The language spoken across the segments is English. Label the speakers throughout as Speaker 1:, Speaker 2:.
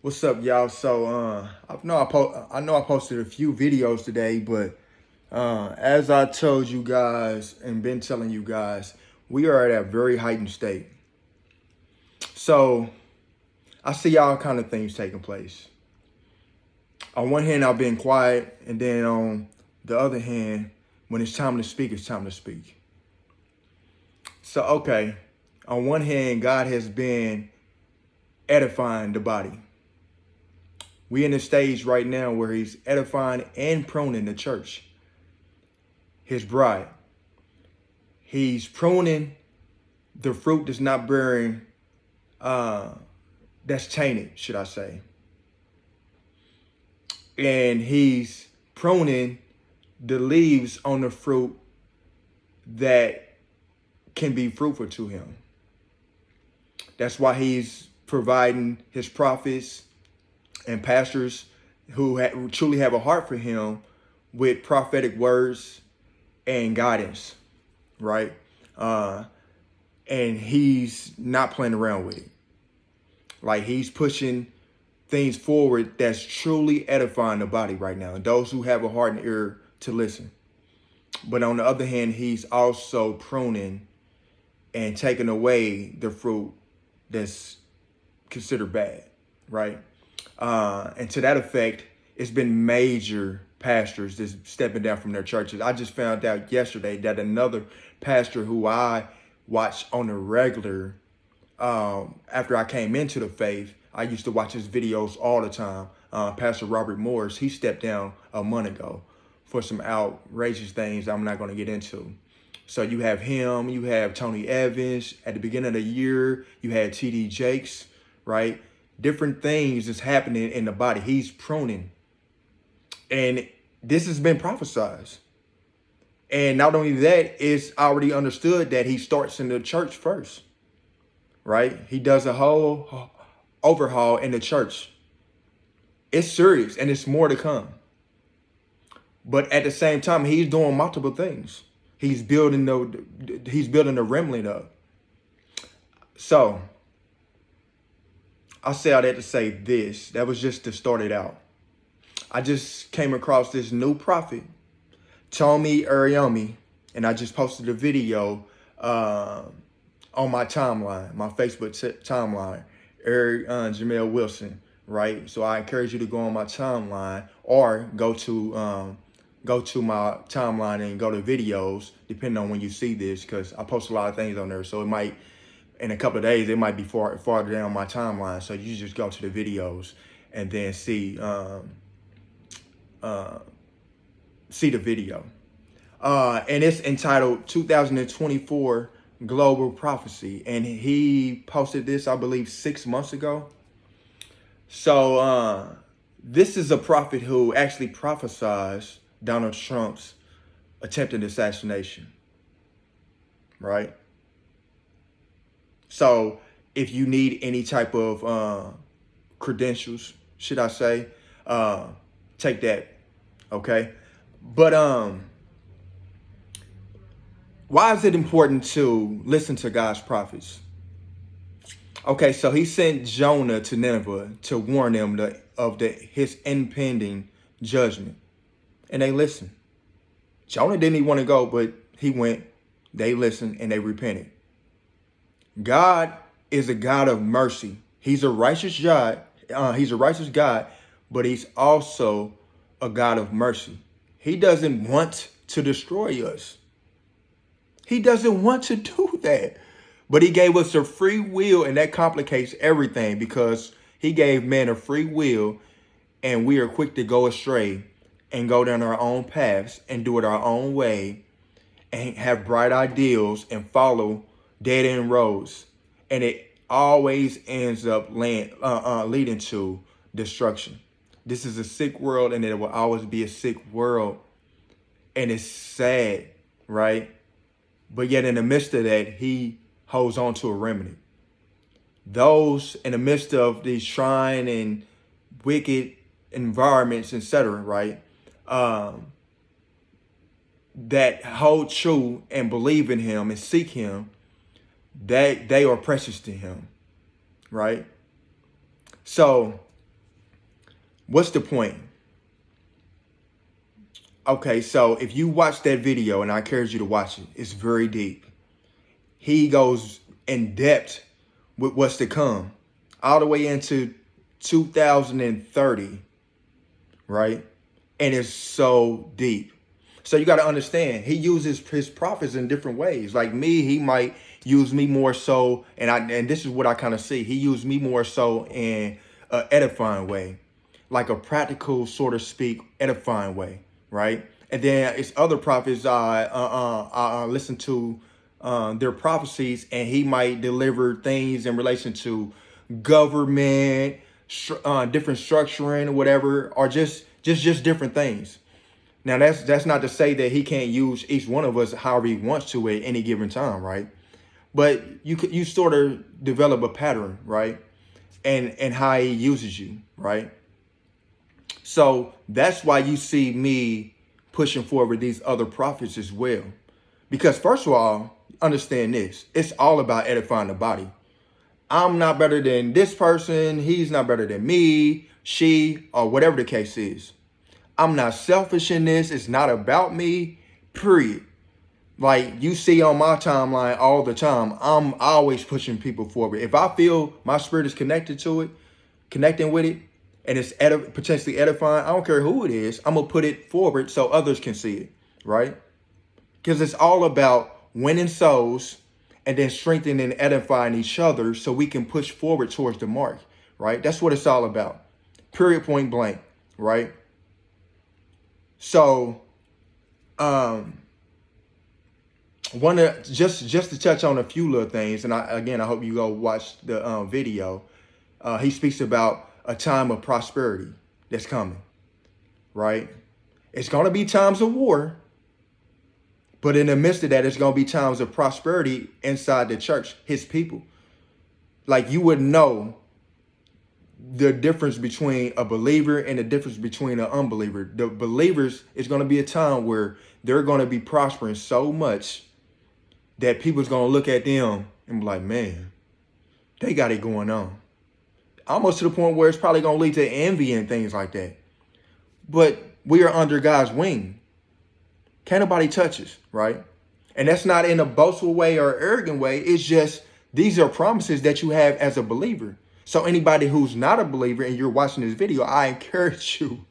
Speaker 1: What's up, y'all? So, I know I posted a few videos today, but as I told you guys and been telling you guys, we are at a very heightened state. So, I see all kind of things taking place. On one hand, I've been quiet, and then on the other hand, when it's time to speak, it's time to speak. So, okay, on one hand, God has been edifying the body. We in a stage right now where He's edifying and pruning the church, His bride. He's pruning the fruit that's not bearing, that's tainted, should I say. And He's pruning the leaves on the fruit that can be fruitful to Him. That's why He's providing His prophets and pastors who truly have a heart for Him with prophetic words and guidance, right? And He's not playing around with it. Like, He's pushing things forward that's truly edifying the body right now, and those who have a heart and ear to listen. But on the other hand, He's also pruning and taking away the fruit that's considered bad, right? And to that effect, it's been major pastors that's stepping down from their churches. I just found out yesterday that another pastor who I watch on a regular, after I came into the faith, I used to watch his videos all the time. Pastor Robert Morris, he stepped down a month ago for some outrageous things I'm not going to get into. So you have him, you have Tony Evans. At the beginning of the year, you had TD Jakes, right? Different things is happening in the body. He's pruning. And this has been prophesied. And not only that, it's already understood that He starts in the church first, right? He does a whole overhaul in the church. It's serious and it's more to come. But at the same time, He's doing multiple things. He's building the remnant up. So I say all that to say this. That was just to start it out. I just came across this new prophet, Tomi Arayomi, and I just posted a video on my timeline, my Facebook timeline, Eric Jamel Wilson, right? So I encourage you to go on my timeline or go to my timeline and go to videos, depending on when you see this, because I post a lot of things on there. So it might, in a couple of days, it might be farther down my timeline. So you just go to the videos and then see the video. And it's entitled 2024 Global Prophecy. And he posted this, I believe, 6 months ago. So this is a prophet who actually prophesies Donald Trump's attempted assassination, right? So if you need any type of credentials, should I say, take that, okay? But why is it important to listen to God's prophets? Okay, so He sent Jonah to Nineveh to warn them of his impending judgment. And they listened. Jonah didn't even want to go, but he went. They listened and they repented. God is a God of mercy. He's a righteous God. But He's also a God of mercy. He doesn't want to destroy us. He doesn't want to do that. But He gave us a free will, and that complicates everything because He gave man a free will, and we are quick to go astray and go down our own paths and do it our own way and have bright ideals and follow dead end roads. And it always ends up leading to destruction. This is a sick world, and it will always be a sick world. And it's sad, right? But yet in the midst of that, He holds on to a remnant. Those in the midst of these trying and wicked environments, etc., right? That hold true and believe in Him and seek Him, they are precious to Him, right? So What's the point? Okay, so if you watch that video, and I encourage you to watch it, it's very deep. He goes in depth with what's to come, all the way into 2030, right? And it's so deep. So you got to understand, he uses his prophets in different ways. Like me, he might use me more so, and this is what I kind of see. He used me more so in an edifying way, like a practical, sort of speak, edifying way, right? And then it's other prophets I listen to their prophecies, and he might deliver things in relation to government, different structuring, or whatever, or just different things. Now that's not to say that he can't use each one of us however he wants to at any given time, right? But you sort of develop a pattern, right? And how he uses you, right? So that's why you see me pushing forward these other prophets as well. Because first of all, understand this. It's all about edifying the body. I'm not better than this person. He's not better than me, she, or whatever the case is. I'm not selfish in this. It's not about me, period. Like you see on my timeline all the time, I'm always pushing people forward. If I feel my spirit is connected to it, connecting with it, and it's potentially edifying, I don't care who it is, I'm going to put it forward so others can see it, right? Because it's all about winning souls and then strengthening and edifying each other so we can push forward towards the mark, right? That's what it's all about. Period, point blank, right? So, just to touch on a few little things, and I hope you go watch the video. He speaks about a time of prosperity that's coming, right? It's going to be times of war, but in the midst of that, it's going to be times of prosperity inside the church, his people. Like you would know the difference between a believer and the difference between an unbeliever. The believers, is going to be a time where they're going to be prospering so much that people's going to look at them and be like, man, they got it going on. Almost to the point where it's probably going to lead to envy and things like that. But we are under God's wing. Can't nobody touch us, right? And that's not in a boastful way or arrogant way. It's just these are promises that you have as a believer. So anybody who's not a believer and you're watching this video, I encourage you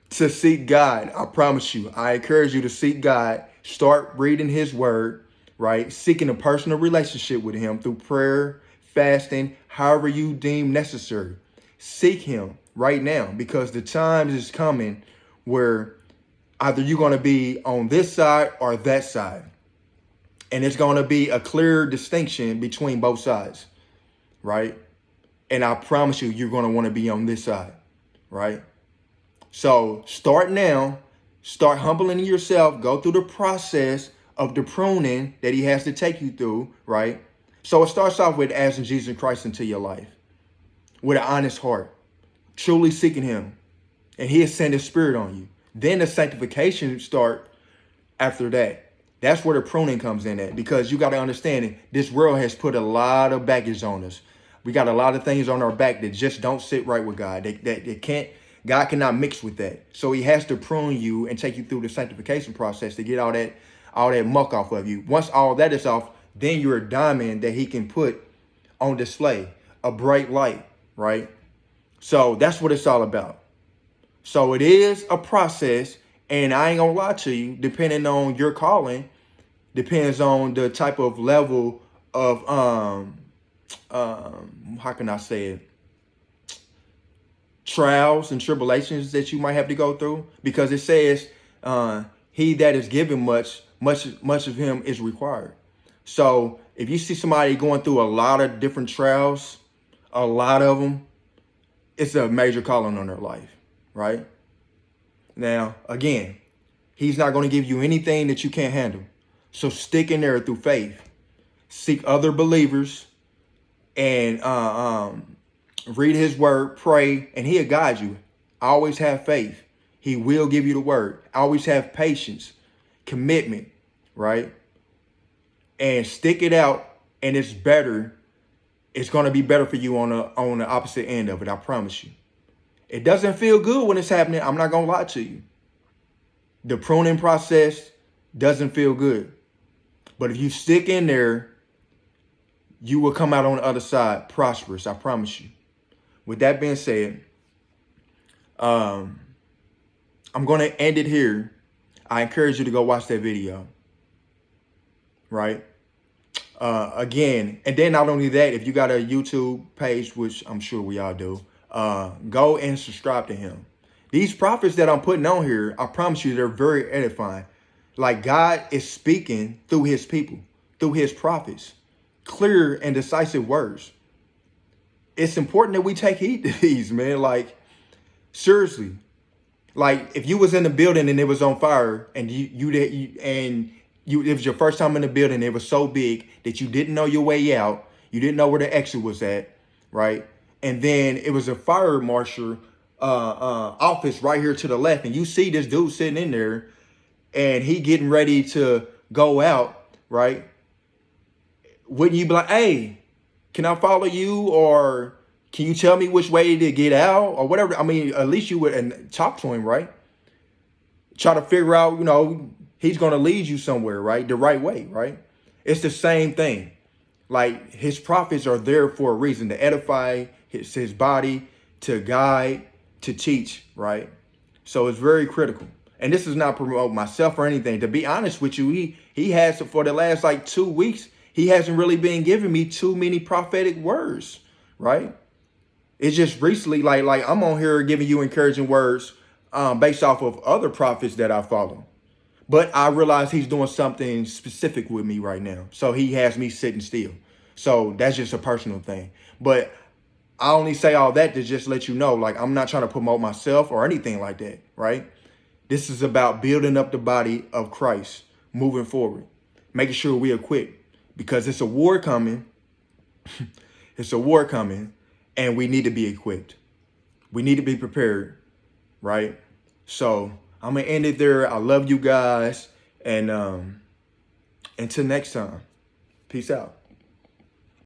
Speaker 1: to seek God. I promise you. I encourage you to seek God. Start reading his word, right? Seeking a personal relationship with him through prayer, fasting, however you deem necessary. Seek him right now, because the time is coming where either you're going to be on this side or that side. And it's going to be a clear distinction between both sides, right? And I promise you, you're going to want to be on this side, right? So start now, start humbling yourself, go through the process of the pruning that he has to take you through, right? So it starts off with asking Jesus Christ into your life with an honest heart, truly seeking him, and he has sent his spirit on you. Then the sanctification start after that. That's where the pruning comes in at, because you got to understand it. This world has put a lot of baggage on us. We got a lot of things on our back that just don't sit right with God. God cannot mix with that. So he has to prune you and take you through the sanctification process to get all that muck off of you. Once all that is off, then you're a diamond that he can put on display, a bright light, right? So that's what it's all about. So it is a process, and I ain't gonna lie to you, depending on your calling, depends on the type of level of, how can I say it? Trials and tribulations that you might have to go through, because it says, he that is given much of him is required. So if you see somebody going through a lot of different trials, a lot of them, it's a major calling on their life, right? Now, again, he's not going to give you anything that you can't handle. So stick in there through faith. Seek other believers and read his word, pray, and he'll guide you. Always have faith. He will give you the word. Always have patience, commitment, right? And stick it out, and it's better. It's going to be better for you on the opposite end of it, I promise you. It doesn't feel good when it's happening. I'm not going to lie to you. The pruning process doesn't feel good. But if you stick in there, you will come out on the other side prosperous. I promise you. With that being said, I'm going to end it here. I encourage you to go watch that video. Right? Again, and then not only that, if you got a YouTube page, which I'm sure we all do, go and subscribe to him. These prophets that I'm putting on here, I promise you, they're very edifying. Like God is speaking through his people, through his prophets, clear and decisive words. It's important that we take heed to these, man. Like, seriously. Like, if you was in the building and it was on fire and it was your first time in the building, it was so big that you didn't know your way out, you didn't know where the exit was at, right? And then it was a fire marshal office right here to the left, and you see this dude sitting in there, and he getting ready to go out, right? Wouldn't you be like, hey, can I follow you, or can you tell me which way to get out, or whatever? I mean, at least you would and talk to him, right? Try to figure out, he's going to lead you somewhere, right? The right way, right? It's the same thing. Like, his prophets are there for a reason, to edify his body, to guide, to teach, right? So it's very critical. And this is not promote myself or anything. To be honest with you, he has, for the last 2 weeks, he hasn't really been giving me too many prophetic words, right? It's just recently, like I'm on here giving you encouraging words based off of other prophets that I follow. But I realize he's doing something specific with me right now. So he has me sitting still. So that's just a personal thing. But I only say all that to just let you know, like, I'm not trying to promote myself or anything like that, right? This is about building up the body of Christ, moving forward, making sure we equip, because it's a war coming. It's a war coming, and we need to be equipped. We need to be prepared, right? So I'm going to end it there. I love you guys. And until next time, peace out.